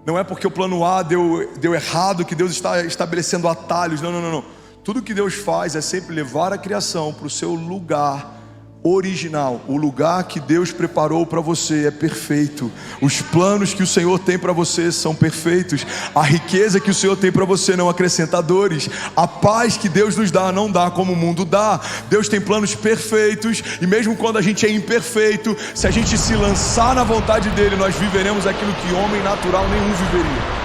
Não é porque o plano A deu errado que Deus está estabelecendo atalhos. Não. Tudo que Deus faz é sempre levar a criação para o seu lugar original. O lugar que Deus preparou para você é perfeito. Os planos que o Senhor tem para você são perfeitos. A riqueza que o Senhor tem para você não acrescenta dores. A paz que Deus nos dá não dá como o mundo dá. Deus tem planos perfeitos, e mesmo quando a gente é imperfeito, se a gente se lançar na vontade dele, nós viveremos aquilo que homem natural nenhum viveria.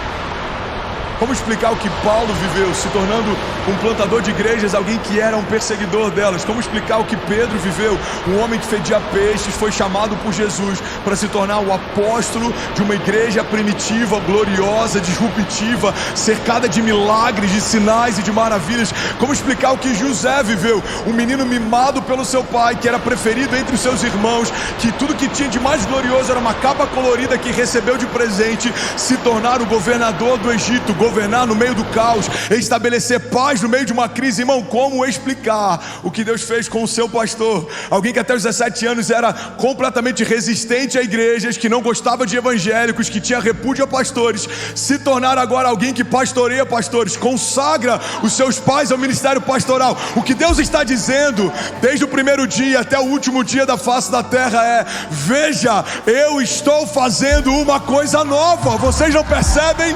Como explicar o que Paulo viveu, se tornando um plantador de igrejas, alguém que era um perseguidor delas? Como explicar o que Pedro viveu, um homem que fedia peixes, foi chamado por Jesus para se tornar o apóstolo de uma igreja primitiva, gloriosa, disruptiva, cercada de milagres, de sinais e de maravilhas? Como explicar o que José viveu, um menino mimado pelo seu pai, que era preferido entre os seus irmãos, que tudo que tinha de mais glorioso era uma capa colorida que recebeu de presente, se tornar o governador do Egito, governar no meio do caos, estabelecer paz no meio de uma crise? Irmão, como explicar o que Deus fez com o seu pastor? Alguém que até os 17 anos era completamente resistente a igrejas, que não gostava de evangélicos, que tinha repúdio a pastores, se tornar agora alguém que pastoreia pastores, consagra os seus pais ao ministério pastoral. O que Deus está dizendo desde o primeiro dia até o último dia da face da terra é: veja, eu estou fazendo uma coisa nova. Vocês não percebem?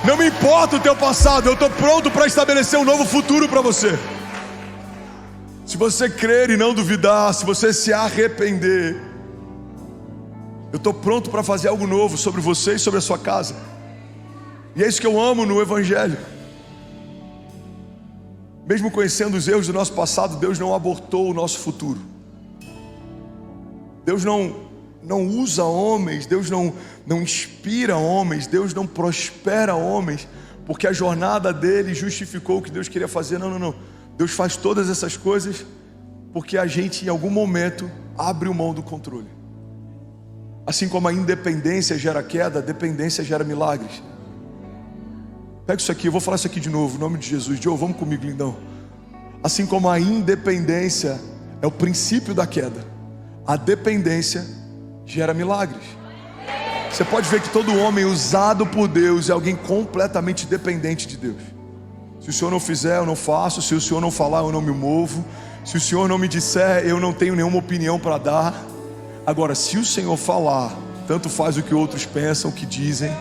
Não me importa o teu passado, eu estou pronto para estabelecer um novo futuro para você. Se você crer e não duvidar, se você se arrepender, eu estou pronto para fazer algo novo sobre você e sobre a sua casa. E é isso que eu amo no Evangelho. Mesmo conhecendo os erros do nosso passado, Deus não abortou o nosso futuro. Deus não usa homens, Deus não inspira homens, Deus não prospera homens, porque a jornada dele justificou o que Deus queria fazer. Não. Deus faz todas essas coisas porque a gente em algum momento abre mão do controle. Assim como a independência gera queda, a dependência gera milagres. Pega isso aqui, eu vou falar isso aqui de novo, em nome de Jesus. Joe, vamos comigo, lindão. Assim como a independência é o princípio da queda, a dependência gera milagres. Você pode ver que todo homem usado por Deus é alguém completamente dependente de Deus. Se o Senhor não fizer, eu não faço. Se o Senhor não falar, eu não me movo. Se o Senhor não me disser, eu não tenho nenhuma opinião para dar. Agora, se o Senhor falar, tanto faz o que outros pensam, o que dizem.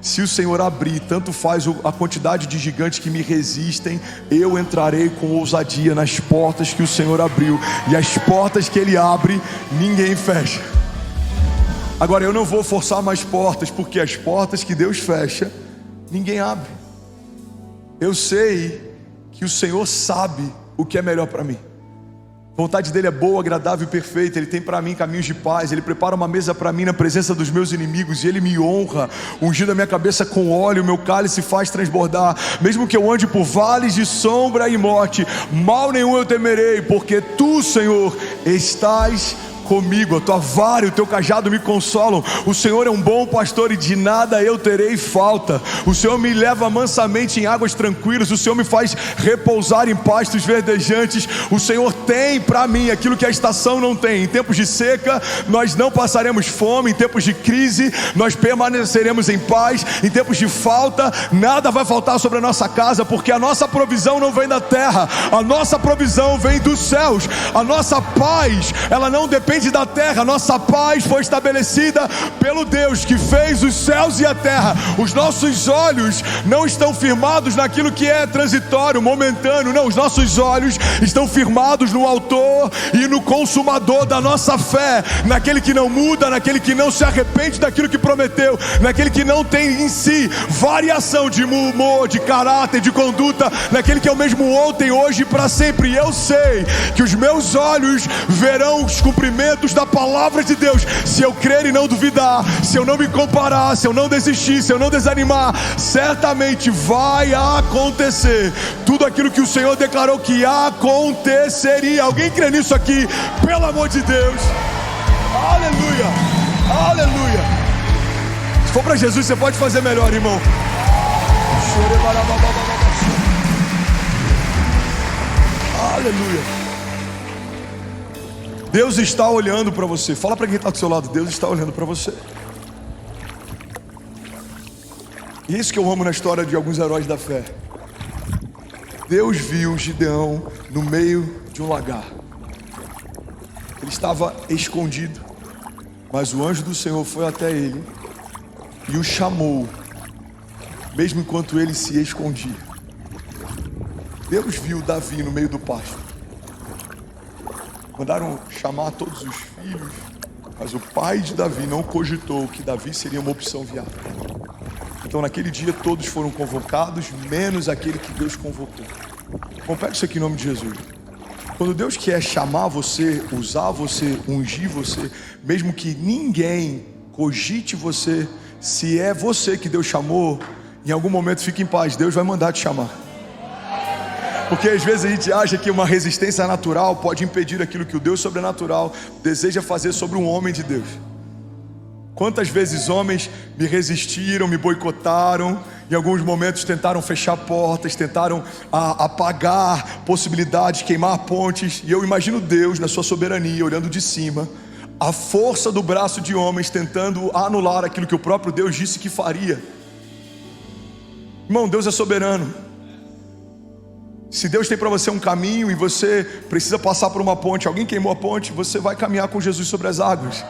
Se o Senhor abrir, tanto faz a quantidade de gigantes que me resistem, eu entrarei com ousadia nas portas que o Senhor abriu. E as portas que Ele abre, ninguém fecha. Agora, eu não vou forçar mais portas, porque as portas que Deus fecha, ninguém abre. Eu sei que o Senhor sabe o que é melhor para mim. A vontade dele é boa, agradável e perfeita. Ele tem para mim caminhos de paz. Ele prepara uma mesa para mim na presença dos meus inimigos, e Ele me honra, ungindo a minha cabeça com óleo. Meu cálice faz transbordar. Mesmo que eu ande por vales de sombra e morte, mal nenhum eu temerei, porque Tu, Senhor, estás comigo. A Tua vara e o Teu cajado me consolam. O Senhor é um bom pastor e de nada eu terei falta. O Senhor me leva mansamente em águas tranquilas. O Senhor me faz repousar em pastos verdejantes. O Senhor tem para mim aquilo que a estação não tem. Em tempos de seca nós não passaremos fome. Em tempos de crise nós permaneceremos em paz. Em tempos de falta nada vai faltar sobre a nossa casa, porque a nossa provisão não vem da terra, a nossa provisão vem dos céus. A nossa paz, ela não depende depende da terra. Nossa paz foi estabelecida pelo Deus que fez os céus e a terra. Os nossos olhos não estão firmados naquilo que é transitório, momentâneo. Não, os nossos olhos estão firmados no autor e no consumador da nossa fé, naquele que não muda, naquele que não se arrepende daquilo que prometeu, naquele que não tem em si variação de humor, de caráter, de conduta, naquele que é o mesmo ontem, hoje e para sempre. E eu sei que os meus olhos verão os cumprimentos da palavra de Deus, se eu crer e não duvidar, se eu não me comparar, se eu não desistir, se eu não desanimar. Certamente vai acontecer tudo aquilo que o Senhor declarou que aconteceria. Alguém crê nisso aqui? Pelo amor de Deus. Aleluia, aleluia. Se for para Jesus, você pode fazer melhor, irmão. Aleluia. Deus está olhando para você. Fala para quem está do seu lado: Deus está olhando para você. E é isso que eu amo na história de alguns heróis da fé. Deus viu Gideão no meio de um lagar. Ele estava escondido, mas o anjo do Senhor foi até ele e o chamou, mesmo enquanto ele se escondia. Deus viu Davi no meio do pasto. Mandaram chamar todos os filhos, mas o pai de Davi não cogitou que Davi seria uma opção viável. Então naquele dia todos foram convocados, menos aquele que Deus convocou. Bom, pega isso aqui em nome de Jesus. Quando Deus quer chamar você, usar você, ungir você, mesmo que ninguém cogite você, se é você que Deus chamou, em algum momento fique em paz, Deus vai mandar te chamar. Porque às vezes a gente acha que uma resistência natural pode impedir aquilo que o Deus sobrenatural deseja fazer sobre um homem de Deus. Quantas vezes homens me resistiram, me boicotaram, em alguns momentos tentaram fechar portas, tentaram apagar possibilidades, queimar pontes. E eu imagino Deus na sua soberania, olhando de cima, a força do braço de homens tentando anular aquilo que o próprio Deus disse que faria. Irmão, Deus é soberano. Se Deus tem para você um caminho e você precisa passar por uma ponte, alguém queimou a ponte, você vai caminhar com Jesus sobre as águas.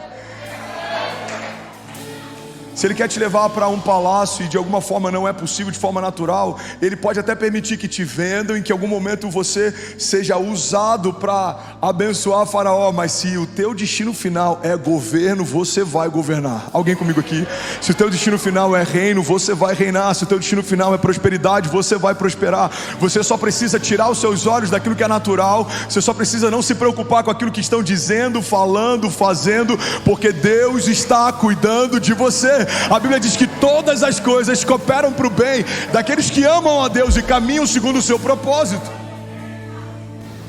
Se Ele quer te levar para um palácio e de alguma forma não é possível de forma natural, Ele pode até permitir que te vendam e que em algum momento você seja usado para abençoar Faraó. Mas se o teu destino final é governo, você vai governar. Alguém comigo aqui? Se o teu destino final é reino, você vai reinar. Se o teu destino final é prosperidade, você vai prosperar. Você só precisa tirar os seus olhos daquilo que é natural. Você só precisa não se preocupar com aquilo que estão dizendo, falando, fazendo, porque Deus está cuidando de você. A Bíblia diz que todas as coisas cooperam para o bem daqueles que amam a Deus e caminham segundo o seu propósito.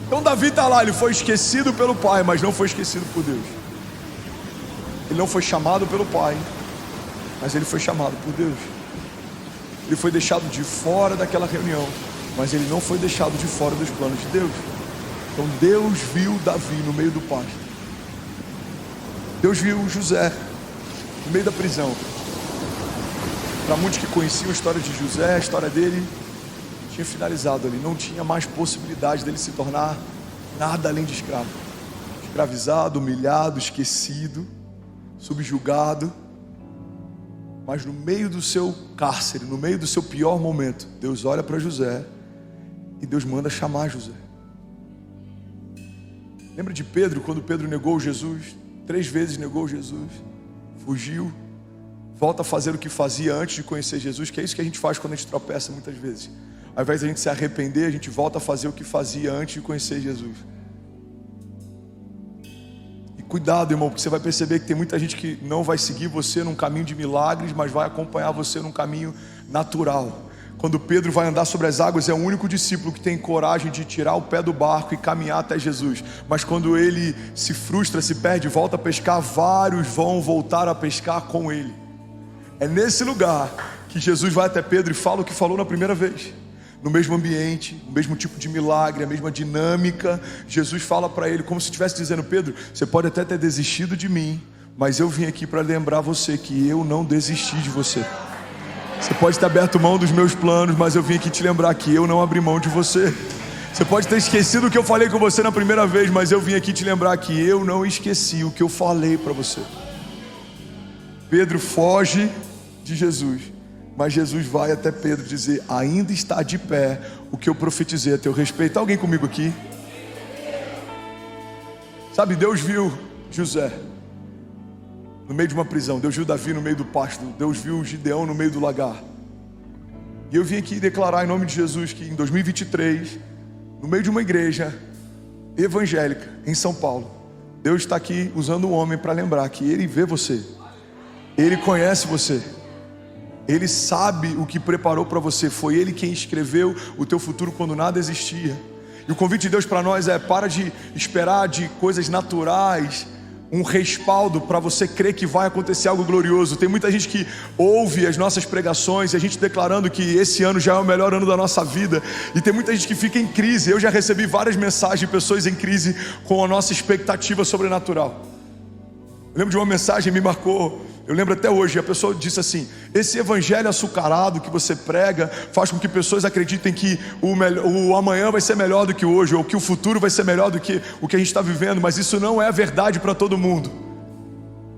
Então Davi está lá, ele foi esquecido pelo pai, mas não foi esquecido por Deus. Ele não foi chamado pelo pai, mas ele foi chamado por Deus. Ele foi deixado de fora daquela reunião, mas ele não foi deixado de fora dos planos de Deus. Então Deus viu Davi no meio do pasto. Deus viu José no meio da prisão. Para muitos que conheciam a história de José, a história dele tinha finalizado ali. Não tinha mais possibilidade dele se tornar nada além de escravo. Escravizado, humilhado, esquecido, subjugado. Mas no meio do seu cárcere, no meio do seu pior momento, Deus olha para José e Deus manda chamar José. Lembra de Pedro, quando Pedro negou Jesus? 3 vezes negou Jesus, fugiu, volta a fazer o que fazia antes de conhecer Jesus, que é isso que a gente faz quando a gente tropeça muitas vezes. Ao invés de a gente se arrepender, a gente volta a fazer o que fazia antes de conhecer Jesus. E cuidado, irmão, porque você vai perceber que tem muita gente que não vai seguir você num caminho de milagres, mas vai acompanhar você num caminho natural. Quando Pedro vai andar sobre as águas, é o único discípulo que tem coragem de tirar o pé do barco e caminhar até Jesus. Mas quando ele se frustra, se perde, volta a pescar, vários vão voltar a pescar com ele. É nesse lugar que Jesus vai até Pedro e fala o que falou na primeira vez. No mesmo ambiente, o mesmo tipo de milagre, a mesma dinâmica. Jesus fala para ele como se estivesse dizendo: Pedro, você pode até ter desistido de mim, mas eu vim aqui para lembrar você que eu não desisti de você. Você pode ter aberto mão dos meus planos, mas eu vim aqui te lembrar que eu não abri mão de você. Você pode ter esquecido o que eu falei com você na primeira vez, mas eu vim aqui te lembrar que eu não esqueci o que eu falei para você. Pedro foge de Jesus, mas Jesus vai até Pedro dizer: ainda está de pé o que eu profetizei a teu respeito. Tá alguém comigo aqui? Sabe, Deus viu José no meio de uma prisão, Deus viu Davi no meio do pasto, Deus viu Gideão no meio do lagar. E eu vim aqui declarar em nome de Jesus que em 2023, no meio de uma igreja evangélica em São Paulo, Deus está aqui usando um homem para lembrar que Ele vê você, Ele conhece você, Ele sabe o que preparou para você. Foi Ele quem escreveu o teu futuro quando nada existia. E o convite de Deus para nós é: para de esperar de coisas naturais um respaldo para você crer que vai acontecer algo glorioso. Tem muita gente que ouve as nossas pregações e a gente declarando que esse ano já é o melhor ano da nossa vida, e tem muita gente que fica em crise. Eu já recebi várias mensagens de pessoas em crise com a nossa expectativa sobrenatural. Eu lembro de uma mensagem que me marcou, eu lembro até hoje. A pessoa disse assim: esse evangelho açucarado que você prega faz com que pessoas acreditem que o amanhã vai ser melhor do que hoje, ou que o futuro vai ser melhor do que o que a gente está vivendo, mas isso não é verdade para todo mundo.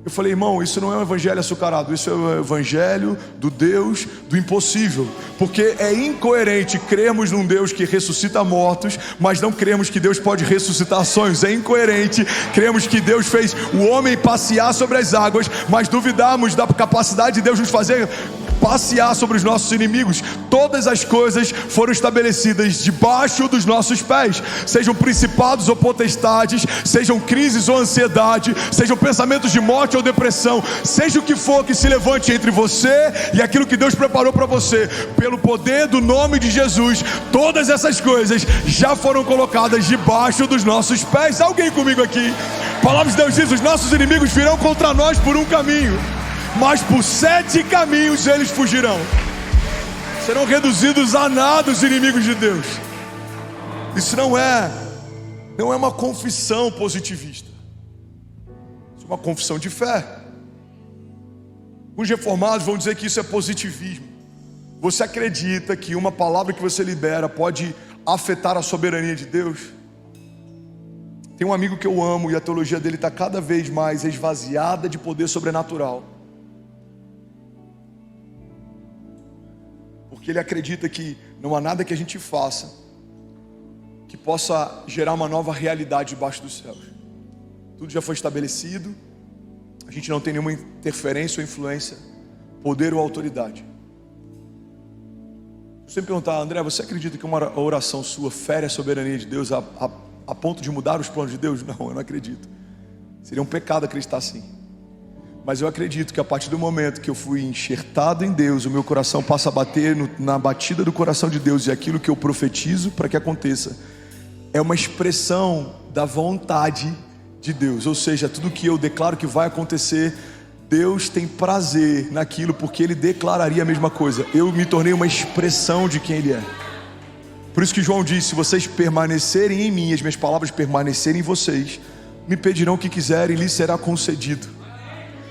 Eu falei: irmão, isso não é um evangelho açucarado, isso é o evangelho do Deus do impossível. Porque é incoerente crermos num Deus que ressuscita mortos, mas não cremos que Deus pode ressuscitar sonhos. É incoerente cremos que Deus fez o homem passear sobre as águas, mas duvidamos da capacidade de Deus nos fazer passear sobre os nossos inimigos. Todas as coisas foram estabelecidas debaixo dos nossos pés, sejam principados ou potestades, sejam crises ou ansiedade, sejam pensamentos de morte ou depressão, seja o que for que se levante entre você e aquilo que Deus preparou para você, pelo poder do nome de Jesus, todas essas coisas já foram colocadas debaixo dos nossos pés. Alguém comigo aqui? A palavra de Deus diz: os nossos inimigos virão contra nós por um caminho, mas por 7 caminhos eles fugirão. Serão reduzidos a nada os inimigos de Deus. Isso não é uma confissão positivista, isso é uma confissão de fé. Os reformados vão dizer que isso é positivismo. Você acredita que uma palavra que você libera pode afetar a soberania de Deus? Tem um amigo que eu amo e a teologia dele está cada vez mais esvaziada de poder sobrenatural, porque ele acredita que não há nada que a gente faça que possa gerar uma nova realidade debaixo dos céus. Tudo já foi estabelecido, a gente não tem nenhuma interferência ou influência, poder ou autoridade. Se você me perguntar: André, você acredita que uma oração sua fere a soberania de Deus a ponto de mudar os planos de Deus? Não, eu não acredito. Seria um pecado acreditar assim. Mas eu acredito que a partir do momento que eu fui enxertado em Deus, o meu coração passa a bater na batida do coração de Deus, e aquilo que eu profetizo para que aconteça é uma expressão da vontade de Deus. Ou seja, tudo que eu declaro que vai acontecer, Deus tem prazer naquilo, porque Ele declararia a mesma coisa. Eu me tornei uma expressão de quem Ele é. Por isso que João disse: se vocês permanecerem em mim, as minhas palavras permanecerem em vocês, me pedirão o que quiserem e lhes será concedido.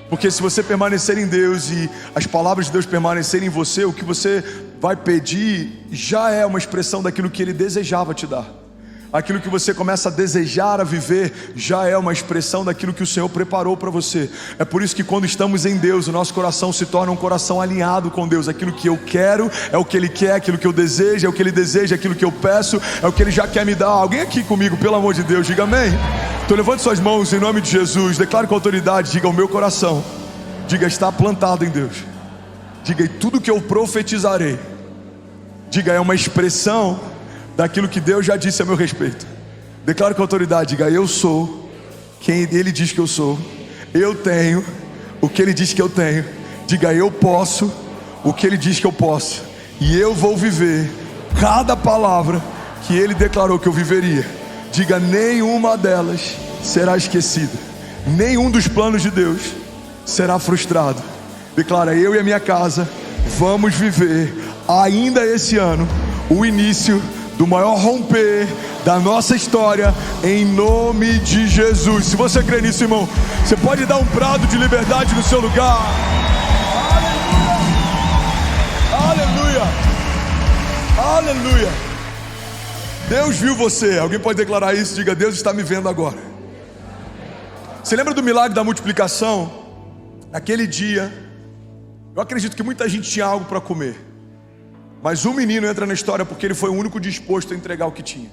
Porque se você permanecer em Deus e as palavras de Deus permanecerem em você, o que você vai pedir já é uma expressão daquilo que Ele desejava te dar. Aquilo que você começa a desejar a viver já é uma expressão daquilo que o Senhor preparou para você. É por isso que quando estamos em Deus, o nosso coração se torna um coração alinhado com Deus. Aquilo que eu quero é o que Ele quer, aquilo que eu desejo é o que Ele deseja, aquilo que eu peço é o que Ele já quer me dar. Alguém aqui comigo, pelo amor de Deus, diga amém. Então levante suas mãos em nome de Jesus, declare com autoridade, diga: o meu coração, diga, está plantado em Deus. Diga: e tudo que eu profetizarei, diga, é uma expressão daquilo que Deus já disse a meu respeito. Declaro com autoridade, diga: eu sou quem Ele diz que eu sou, eu tenho o que Ele diz que eu tenho. Diga: eu posso o que Ele diz que eu posso, e eu vou viver cada palavra que Ele declarou que eu viveria. Diga: nenhuma delas será esquecida, nenhum dos planos de Deus será frustrado. Declara: eu e a minha casa vamos viver ainda esse ano o início do maior romper da nossa história, em nome de Jesus. Se você crê nisso, irmão, você pode dar um brado de liberdade no seu lugar. Aleluia, aleluia, aleluia. Deus viu você. Alguém pode declarar isso? Diga: Deus está me vendo agora. Você lembra do milagre da multiplicação? Naquele dia, eu acredito que muita gente tinha algo para comer, mas um menino entra na história porque ele foi o único disposto a entregar o que tinha.